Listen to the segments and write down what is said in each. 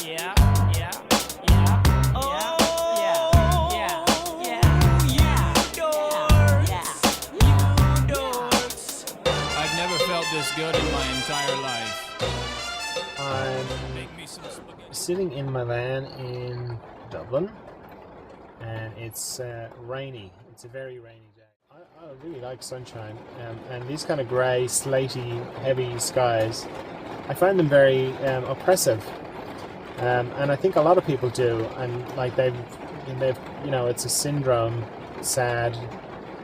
Yeah, yeah, yeah. Oh, yeah, yeah, yeah, yeah. You dorks. I've never felt this good in my entire life. I'm Make me some spaghetti. sitting in my van in Dublin, and it's rainy. It's a very rainy day. I really like sunshine, and these kind of grey, slaty, heavy skies, I find them very oppressive, and I think a lot of people do. And like they've, it's a syndrome, sad,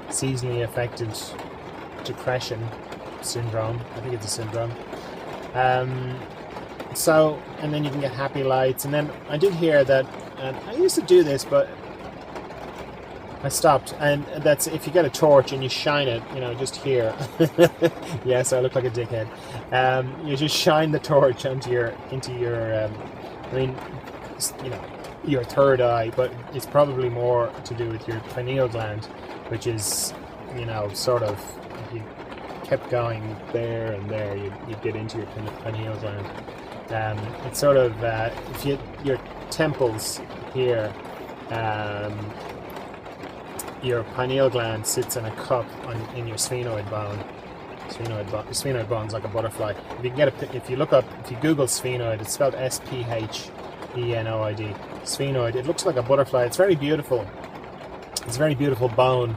seasonally affected depression syndrome. I think it's a syndrome. So, and then you can get happy lights, and then I did hear that, and I used to do this, but I stopped, and that's if you get a torch and you shine it, just here. Yes, I look like a dickhead. You just shine the torch into your, your third eye, but it's probably more to do with your pineal gland, which is, sort of, if you kept going there and there, you'd get into your pineal gland. It's sort of, if your temples here, your pineal gland sits in a cup in your sphenoid bone. Sphenoid bone's like a butterfly. If you Google sphenoid, it's spelled Sphenoid. Sphenoid. It looks like a butterfly. It's very beautiful. It's a very beautiful bone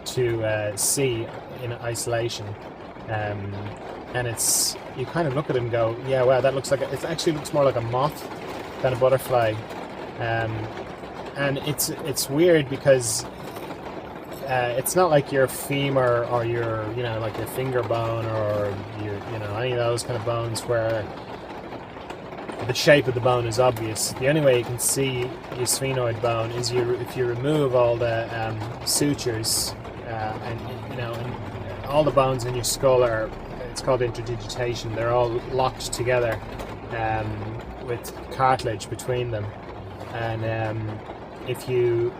to see in isolation. And you kind of look at it and go, yeah, wow, that looks like it actually looks more like a moth than a butterfly. And it's weird because it's not like your femur or your, like your finger bone or your, any of those kind of bones where the shape of the bone is obvious. The only way you can see your sphenoid bone is if you remove all the sutures and all the bones in your skull it's called interdigitation. They're all locked together with cartilage between them, and if you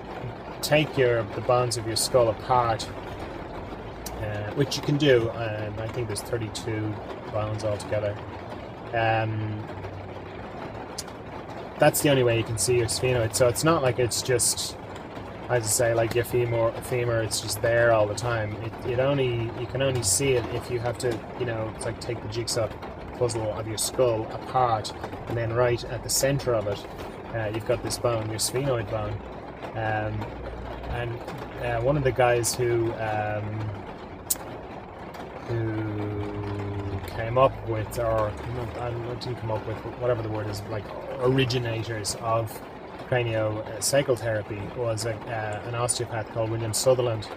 take the bones of your skull apart, which you can do, I think there's 32 bones altogether. That's the only way you can see your sphenoid. So it's not like it's just, as I say, like your femur, it's just there all the time. You can only see it if you have to, it's like take the jigsaw puzzle of your skull apart, and then right at the center of it, you've got this bone, your sphenoid bone. And one of the guys who came up with, or I didn't come up with, whatever the word is, like originators of Cranio sacral therapy was an osteopath called William Sutherland,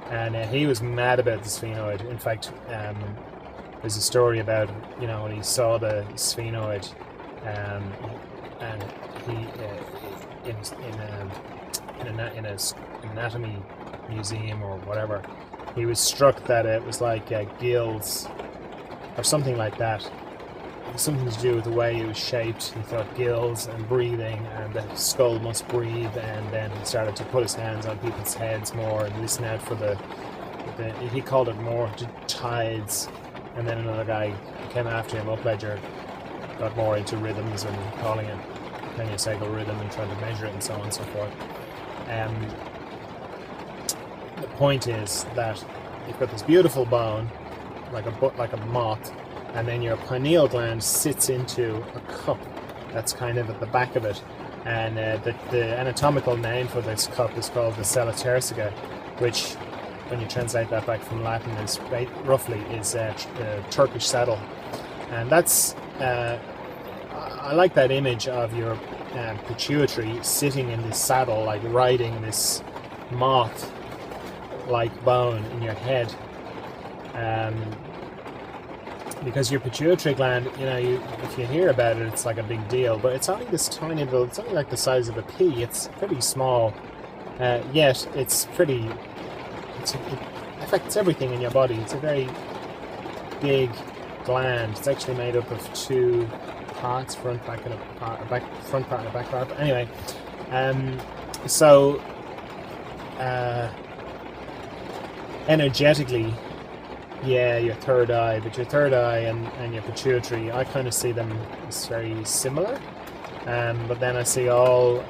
and he was mad about the sphenoid. In fact, there's a story about when he saw the sphenoid, and he in an anatomy museum or whatever, he was struck that it was like gills or something like that. Something to do with the way it was shaped. He thought gills and breathing, and the skull must breathe, and then he started to put his hands on people's heads more and listen out for the he called it more tides, and then another guy came after him, Upledger, got more into rhythms and calling it craniosacral rhythm and trying to measure it and so on and so forth. The point is that you've got this beautiful bone, like a moth, and then your pineal gland sits into a cup that's kind of at the back of it, and the anatomical name for this cup is called the sella tersica, which, when you translate that back from Latin, is roughly a Turkish saddle. And that's I like that image of your pituitary sitting in this saddle, like riding this moth-like bone in your head. Because your pituitary gland, if you hear about it, it's like a big deal, but it's only this tiny little, it's only like the size of a pea. It's pretty small, yet it affects everything in your body. It's a very big gland. It's actually made up of two parts, front part and a back part. But anyway, so energetically, yeah, your third eye, but your third eye and your pituitary, I kind of see them as very similar. but then I see all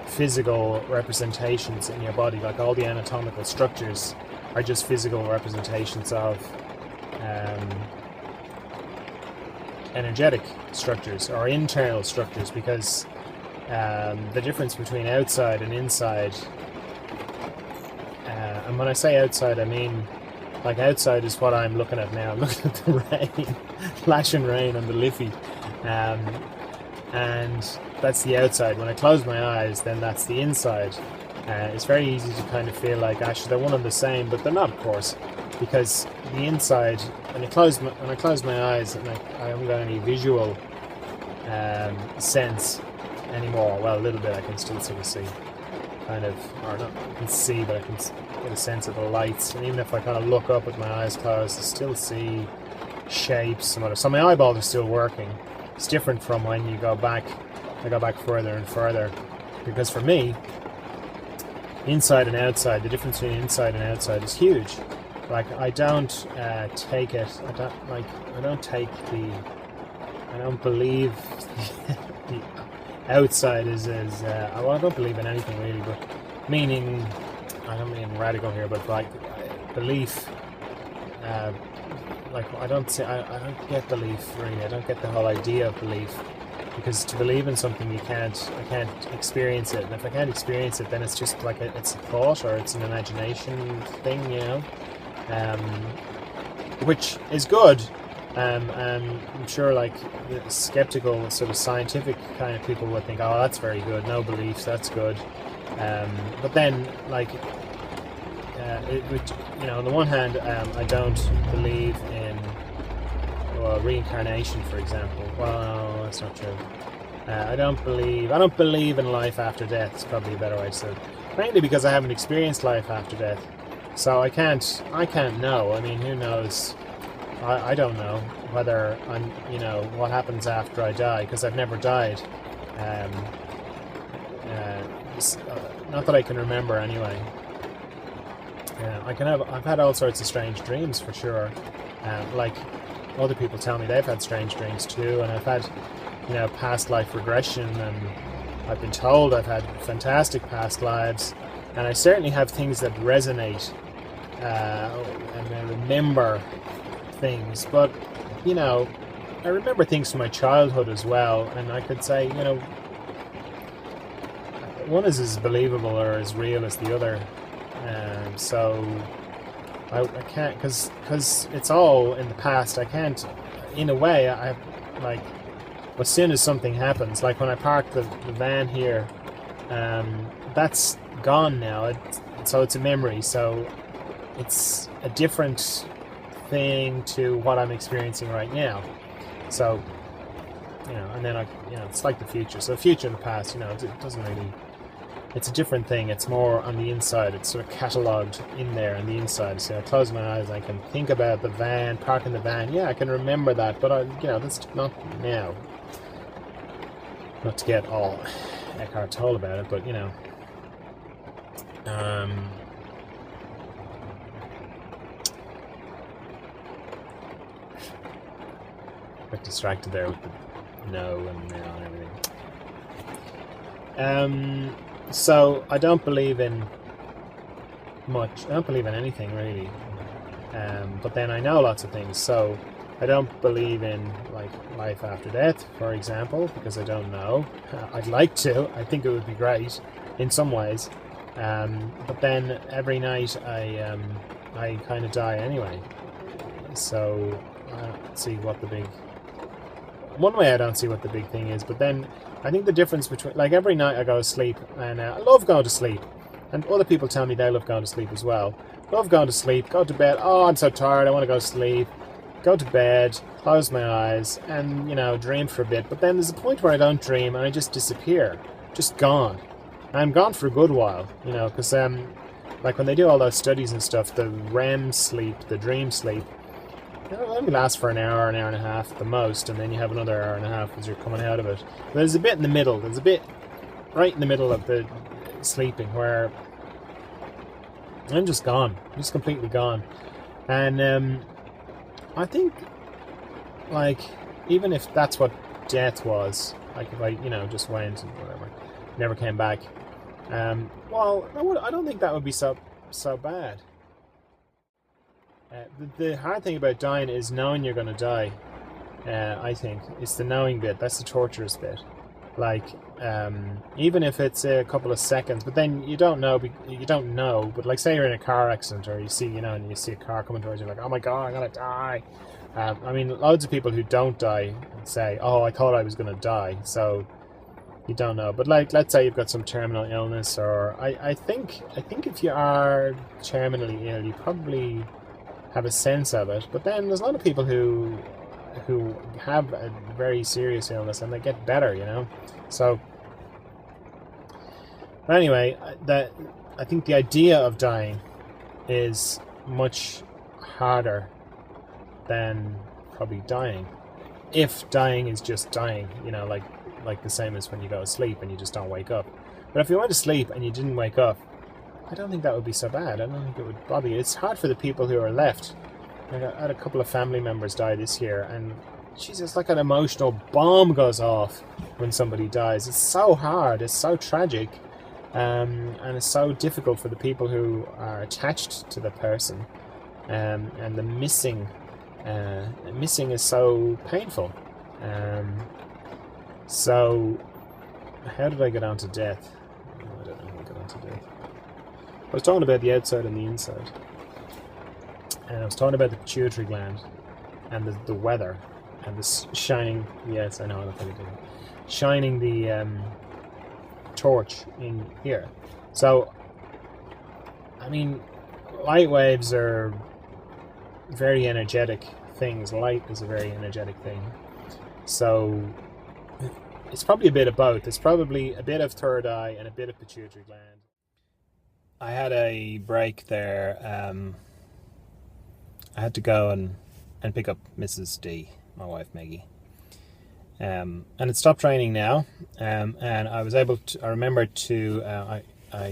physical representations in your body, like all the anatomical structures are just physical representations of energetic structures or internal structures, because the difference between outside and inside, and when I say outside, I mean like outside is what I'm looking at now. I'm looking at the rain, lashing rain on the Liffey, and that's the outside. When I close my eyes, then that's the inside. It's very easy to kind of feel like actually they're one and the same, but they're not, of course, because the inside, when I close my eyes, and I haven't got any visual sense anymore. Well, a little bit I can still sort of see, kind of, or not, I can see, but I can get a sense of the lights. And even if I kind of look up with my eyes closed, I still see shapes and whatever. So my eyeballs are still working. It's different from when you go back. I go back further and further, because for me, inside and outside, the difference between inside and outside is huge. Like I don't take it. I don't believe the outside is as. Well, I don't believe in anything really, but meaning, I don't mean radical here, but like belief. Like I don't get belief really. I don't get the whole idea of belief, because to believe in something I can't experience it, and if I can't experience it, then it's just like it's a thought or it's an imagination thing, you know, which is good. And I'm sure like skeptical sort of scientific kind of people would think, oh, that's very good, no beliefs, that's good. But then like on the one hand, I don't believe in reincarnation, for example. Well, no, that's not true. I don't believe in life after death. It's probably a better way to say it. Mainly because I haven't experienced life after death, so I can't know. I mean, who knows? I don't know whether I'm, what happens after I die, because I've never died. Not that I can remember, anyway. I've had all sorts of strange dreams for sure. Like other people tell me they've had strange dreams too, and I've had, past life regression, and I've been told I've had fantastic past lives, and I certainly have things that resonate, and I remember things, but I remember things from my childhood as well, and I could say, one is as believable or as real as the other. So I can't, because it's all in the past. I can't, in a way, I like, as soon as something happens, like when I parked the van here, that's gone now. So it's a memory. So it's a different thing to what I'm experiencing right now. So, and then it's like the future. So the future and the past, it doesn't really. It's a different thing. It's more on the inside. It's sort of catalogued in there on the inside. So I close my eyes, I can think about the van, parking the van. Yeah, I can remember that, but that's not now. Not to get all Eckhart Tolle about it, but got distracted there with the no and now and everything. So I don't believe in much. I don't believe in anything really. But then I know lots of things. So I don't believe in like life after death, for example, because I don't know. I'd like to. I think it would be great in some ways. But then every night I kind of die anyway. So I don't see what the big. One way I don't see what the big thing is, but then I think the difference between, like, every night I go to sleep, and I love going to sleep, and other people tell me they love going to sleep as well. Love going to sleep, go to bed, oh, I'm so tired, I want to go to sleep, go to bed, close my eyes, and, dream for a bit. But then there's a point where I don't dream, and I just disappear, just gone. I'm gone for a good while, because, like, when they do all those studies and stuff, the REM sleep, the dream sleep, it only lasts for an hour and a half at the most, and then you have another hour and a half as you're coming out of it. But there's a bit in the middle. There's a bit right in the middle of the sleeping where I'm just gone. I'm just completely gone. And I think, like, even if that's what death was, Like if I, just went and whatever, never came back. Well, I don't think that would be so bad. The hard thing about dying is knowing you're going to die. I think it's the knowing bit. That's the torturous bit. Like, even if it's a couple of seconds, but then you don't know. But like, say you're in a car accident, or you see, and you see a car coming towards you, like, oh my god, I'm gonna die. I mean, loads of people who don't die say, oh, I thought I was gonna die. So you don't know. But like, let's say you've got some terminal illness, or I think if you are terminally ill, you probably have a sense of it. But then there's a lot of people who have a very serious illness and they get better, So, but anyway, I think the idea of dying is much harder than probably dying. If dying is just dying, like the same as when you go to sleep and you just don't wake up. But if you went to sleep and you didn't wake up, I don't think that would be so bad. I don't think it would bother you. It's hard for the people who are left. I had a couple of family members die this year, and Jesus, like an emotional bomb goes off when somebody dies. It's so hard, it's so tragic, and it's so difficult for the people who are attached to the person, and the missing is so painful. So, how did I get on to death? I don't know how I got on to death. I was talking about the outside and the inside. And I was talking about the pituitary gland and the weather and the shining. Yes, I know. I don't think I did. Shining the torch in here. So, I mean, light waves are very energetic things. Light is a very energetic thing. So, it's probably a bit of both. It's probably a bit of third eye and a bit of pituitary gland. I had a break there. I had to go and pick up Mrs. D, my wife Maggie. And it stopped raining now. And I was able to. I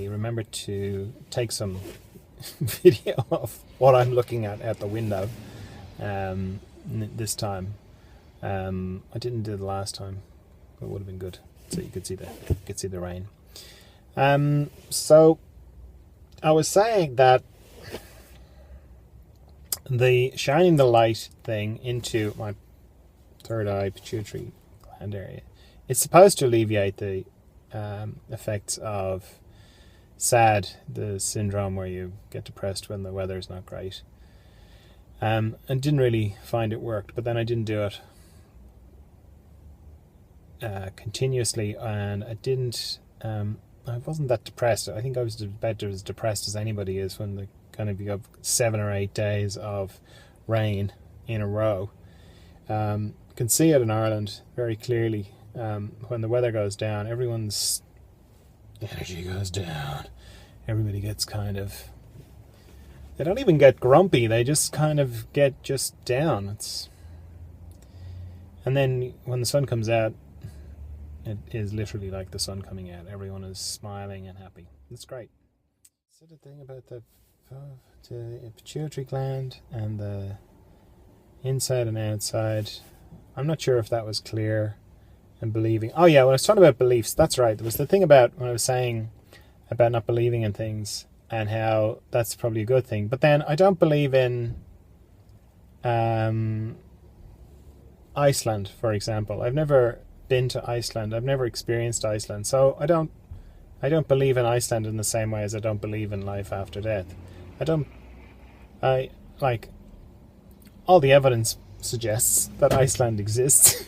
remembered to take some video of what I'm looking at the window. This time, I didn't do it the last time. It would have been good, so you could see the rain. So I was saying that the shining the light thing into my third eye pituitary gland area, it's supposed to alleviate the effects of SAD, the syndrome where you get depressed when the weather's not great. And didn't really find it worked, but then I didn't do it continuously, and I didn't. I wasn't that depressed. I think I was about as depressed as anybody is when you have 7 or 8 days of rain in a row. Can see it in Ireland very clearly. When the weather goes down, everyone's energy goes down. Everybody gets they don't even get grumpy, they just kind of get just down. And then when the sun comes out, it is literally like the sun coming out. Everyone is smiling and happy. It's great. So the thing about the pituitary gland and the inside and outside, I'm not sure if that was clear. And believing. Oh yeah, when I was talking about beliefs, that's right. There was the thing about when I was saying about not believing in things and how that's probably a good thing. But then I don't believe in Iceland, for example. I've never been to Iceland. I've never experienced Iceland. So I don't believe in Iceland in the same way as I don't believe in life after death. All the evidence suggests that Iceland exists.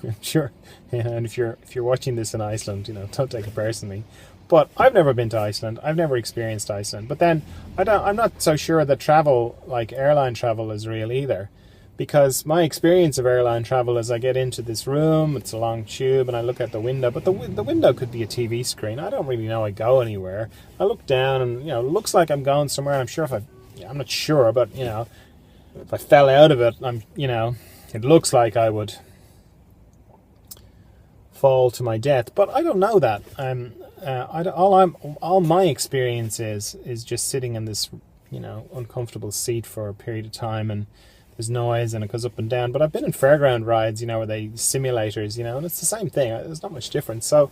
I'm sure, and if you're watching this in Iceland, don't take it personally. But I've never been to Iceland. I've never experienced Iceland. But then I'm not so sure that travel, like airline travel, is real either, because my experience of airline travel is I get into this room, it's a long tube, and I look out the window. But the window could be a TV screen. I don't really know I go anywhere. I look down, and it looks like I'm going somewhere. And I'm sure I'm not sure, but if I fell out of it, it looks like I would fall to my death, but I don't know that. All my experience is just sitting in this uncomfortable seat for a period of time, and there's noise and it goes up and down. But I've been in fairground rides, where they simulators, and it's the same thing. There's not much difference. So,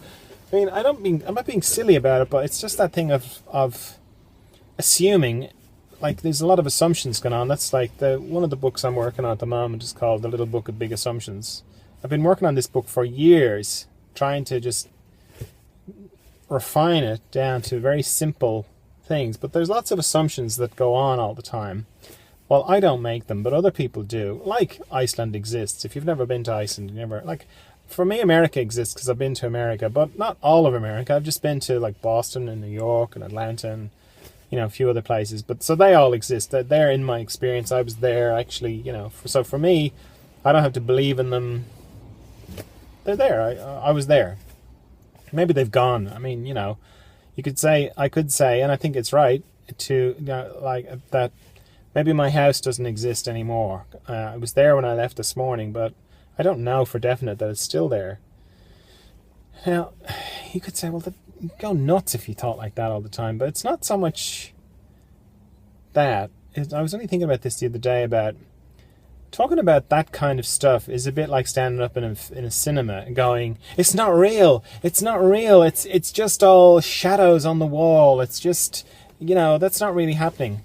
I mean, I'm not being silly about it, but it's just that thing of assuming. Like, there's a lot of assumptions going on. That's like one of the books I'm working on at the moment is called The Little Book of Big Assumptions. I've been working on this book for years, trying to just refine it down to very simple things. But there's lots of assumptions that go on all the time. Well, I don't make them, but other people do. Like, Iceland exists. If you've never been to Iceland, for me, America exists because I've been to America, but not all of America. I've just been to, like, Boston and New York and Atlanta and a few other places, but so they all exist. They're in my experience. I was there actually, so for me, I don't have to believe in them. They're there. I was there. Maybe they've gone. I mean, I could say, and I think it's right to, like that maybe my house doesn't exist anymore. I was there when I left this morning, but I don't know for definite that it's still there. Now, you could say, well, you'd go nuts if you thought like that all the time, but it's not so much that. I was only thinking about this the other day, about talking about that kind of stuff is a bit like standing up in a cinema and going, it's not real, it's just all shadows on the wall, it's just, that's not really happening.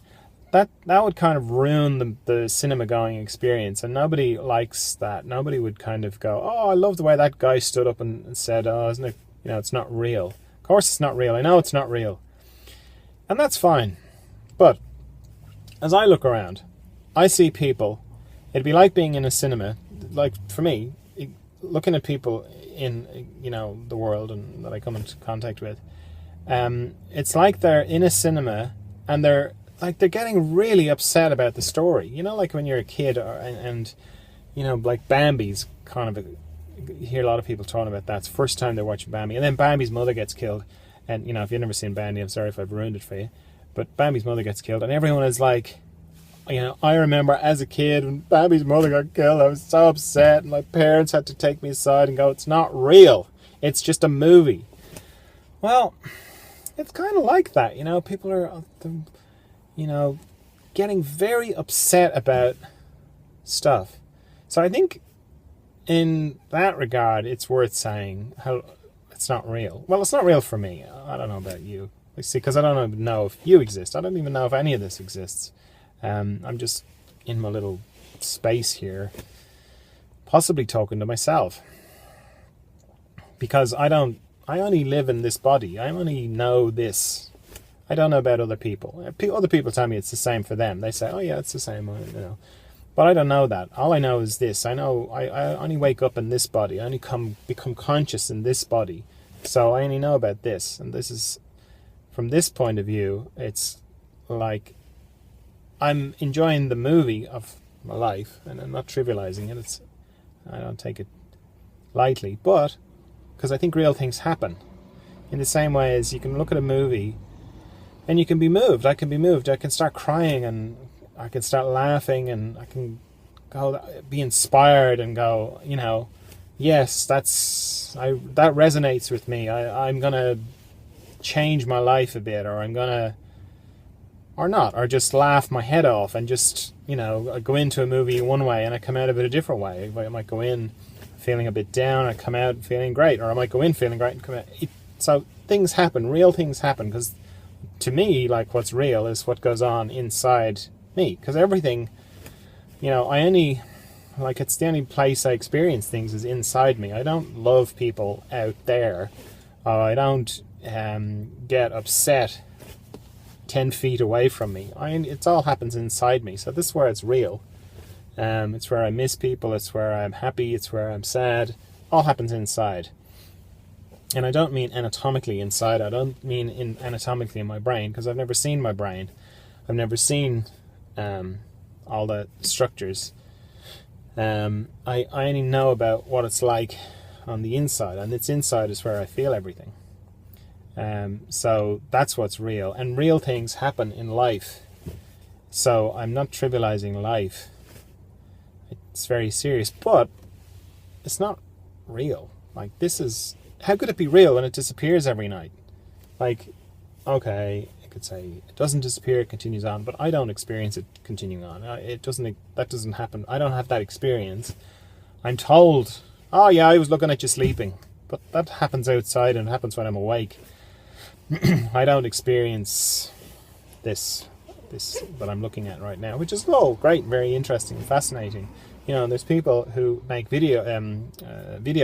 That would kind of ruin the cinema going experience, and nobody likes that. Nobody would kind of go, oh, I love the way that guy stood up and said, oh, isn't it, it's not real. Of course it's not real. I know it's not real. And that's fine. But as I look around, I see people. It'd be like being in a cinema. Like, for me, looking at people in, the world and that I come into contact with, it's like they're in a cinema and they're getting really upset about the story. Like when you're a kid and like Bambi's kind of you hear a lot of people talking about that. It's the first time they're watching Bambi. And then Bambi's mother gets killed. And, if you've never seen Bambi, I'm sorry if I've ruined it for you. But Bambi's mother gets killed. And everyone is like, I remember as a kid when Bambi's mother got killed, I was so upset. And my parents had to take me aside and go, it's not real. It's just a movie. Well, it's kind of like that. People are, getting very upset about stuff. So I think in that regard, it's worth saying how it's not real. Well, it's not real for me. I don't know about you. Because I don't even know if you exist. I don't even know if any of this exists. I'm just in my little space here, possibly talking to myself. Because I only live in this body. I only know this. I don't know about other people. Other people tell me it's the same for them. They say, oh yeah, it's the same, But I don't know that. All I know is this. I know I only wake up in this body. I only become conscious in this body. So I only know about this. And this is, from this point of view, it's like I'm enjoying the movie of my life, and I'm not trivializing it. I don't take it lightly, but because I think real things happen. In the same way as you can look at a movie and you can be moved. I can be moved. I can start crying and I can start laughing and I can be inspired and go, yes, that resonates with me. I'm going to change my life a bit, or I'm going to, or not, or just laugh my head off and just, I go into a movie one way and I come out of it a different way. I might go in feeling a bit down, I come out feeling great, or I might go in feeling great and come out. So things happen, real things happen, because to me, like, what's real is what goes on inside me, because everything, I only, like, it's the only place I experience things is inside me. I don't love people out there. I don't get upset 10 feet away from me. It all happens inside me. So this is where it's real. It's where I miss people. It's where I'm happy. It's where I'm sad. All happens inside. And I don't mean anatomically inside. I don't mean anatomically in my brain, because I've never seen my brain. I've never seen all the structures. I only know about what it's like on the inside, and it's inside is where I feel everything. So that's what's real, and real things happen in life. So I'm not trivializing life. It's very serious, but it's not real. Like, this is, how could it be real when it disappears every night? Like, okay, could say it doesn't disappear, it continues on, but I don't experience it continuing on. That doesn't happen. I don't have that experience. I'm told, oh yeah, I was looking at you sleeping, but that happens outside and it happens when I'm awake. I don't experience this that I'm looking at right now, which is great, very interesting and fascinating. You know, there's people who make video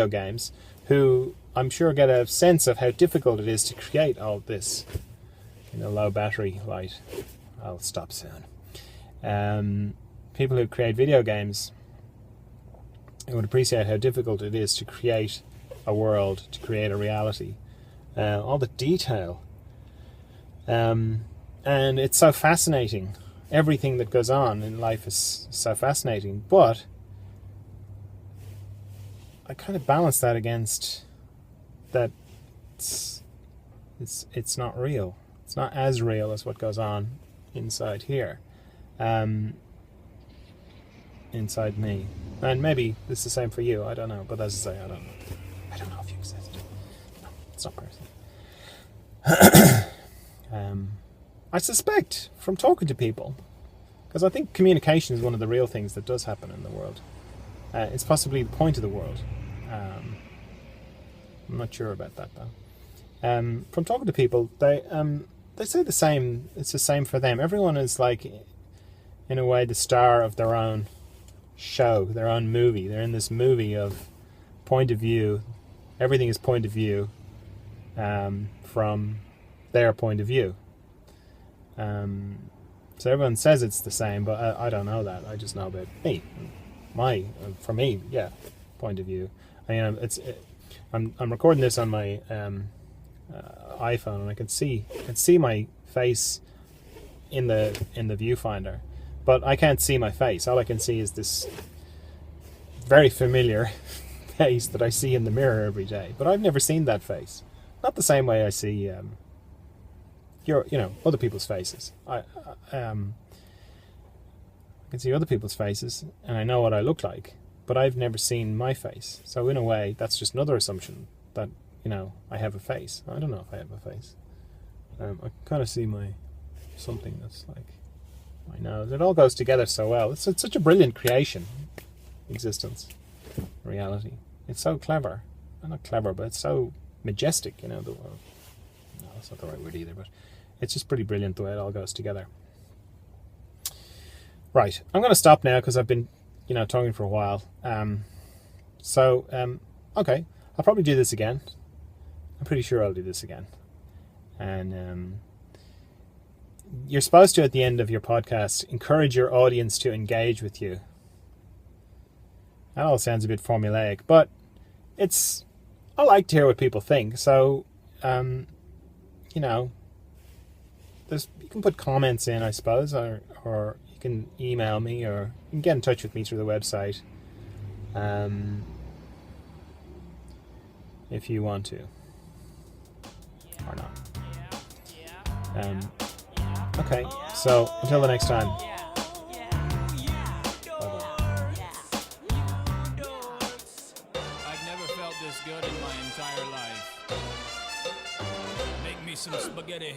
games who I'm sure get a sense of how difficult it is to create all this in a low battery light. I'll stop soon. People who create video games would appreciate how difficult it is to create a world, to create a reality. All the detail. And it's so fascinating. Everything that goes on in life is so fascinating. But I kind of balance that against that it's not real. It's not as real as what goes on inside here. Inside me. And maybe it's the same for you, I don't know. But as I say, I don't know. I don't know if you exist. No, it's not personal. I suspect from talking to people, because I think communication is one of the real things that does happen in the world. It's possibly the point of the world. I'm not sure about that though. From talking to people, they say the same. It's the same for them. Everyone is like, in a way, the star of their own show, their own movie. They're in this movie of point of view. Everything is point of view from their point of view. So everyone says it's the same, but I don't know that. I just know about me. For me, yeah, point of view. I'm recording this on my iPhone, and I can see my face in the viewfinder, but I can't see my face. All I can see is this very familiar face that I see in the mirror every day. But I've never seen that face. Not the same way I see other people's faces. I can see other people's faces, and I know what I look like, but I've never seen my face. So in a way, that's just another assumption that, I have a face. I don't know if I have a face. I kind of see something that's like my nose. It all goes together so well. It's such a brilliant creation, existence, reality. It's so clever. Not clever, but it's so majestic, the world. No, that's not the right word either, but it's just pretty brilliant the way it all goes together. Right, I'm going to stop now because I've been, talking for a while. Okay, I'll probably do this again. I'm pretty sure I'll do this again. And you're supposed to, at the end of your podcast, encourage your audience to engage with you. That all sounds a bit formulaic, but I like to hear what people think. So, you can put comments in, I suppose, or you can email me, or you can get in touch with me through the website, if you want to, or not. Okay, so until the next time. I've never felt this good in my entire life. Make me some spaghetti.